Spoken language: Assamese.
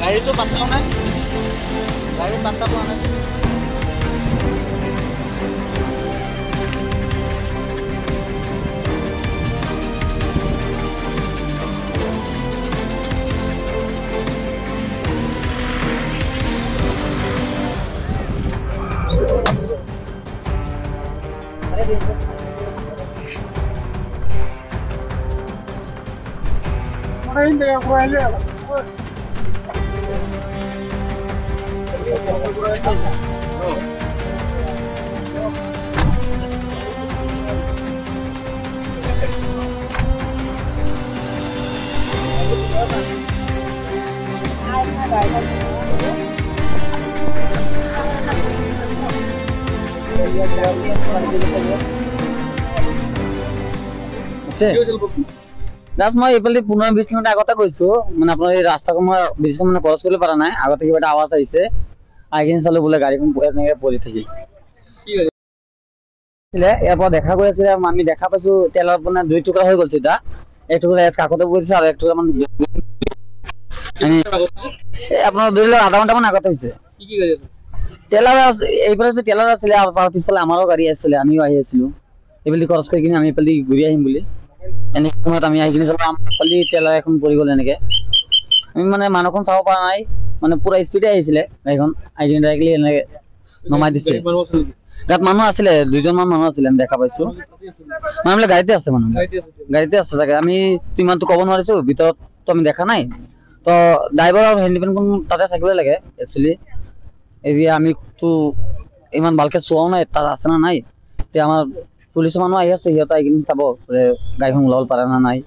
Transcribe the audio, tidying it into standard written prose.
গাড়ীটো পাত্তাও নাই, গাড়ীৰ পাত্তা পোৱা নাই। মই এইফালে 15-20 মিনিট আগতে গৈছো, মানে আপোনাৰ এই ৰাস্তাখন মই ব্ৰিজখন মানে ক্ৰছ কৰিব পৰা নাই। আগতে কিবা এটা আৱাজ আহিছে, আহি কিনে চালো বোলে গাড়ীখন এনেকে পৰি থাকি ইয়াৰ পৰা দেখা গৈ আছিলে। আমি দেখা পাইছো তেলৰ মানে 2 টুকুৰা হৈ গৈছে। এটা এক টুকুৰা কাষতে পৰিছে আৰু এক টুকুৰা মানে আপোনাৰ ধৰি লওক আধা ঘণ্টামান আগতে হৈছে। তেলাৰ এইফালে তেলাৰ আছিলে আৰু তাৰ পিছফালে আমাৰো গাড়ী আছিলে, আমিও আহি আছিলো। এইফালে ক্ৰছ কৰি কিনে আমি এইফালে ঘূৰি আহিম বুলি এনেকে সময়ত আমি আহি কিনে চালো আমাৰফালে তেলাৰ এখন পৰি গ'ল। এনেকে আমি মানে মানুহখন চাব পৰা নাই, মানে পুৰা স্পীডে আহিছিলে গাড়ীখন, আহি কিনে ডাইৰেক্টলি এনেকে নমাই দিছে। তাত মানুহ আছিলে, 2জনমান মানুহ আছিলে, আমি দেখা পাইছো। মানুহ গাড়ীতে আছে, মানুহ গাড়ীতে আছে চাগে। আমি ইমানটো ক'ব নোৱাৰিছো, ভিতৰততো আমি দেখা নাই। তো ড্ৰাইভাৰ আৰু হেণ্ডিমেনখন তাতে থাকিবই লাগে একচুৱেলি। এতিয়া আমিতো ইমান ভালকে চোৱাও নাই তাত আছে না নাই। এতিয়া আমাৰ পুলিচৰ মানুহ আহি আছে, সিহঁতে আহি কিনে চাব যে গাড়ীখন ওলাব পাৰে না নাই।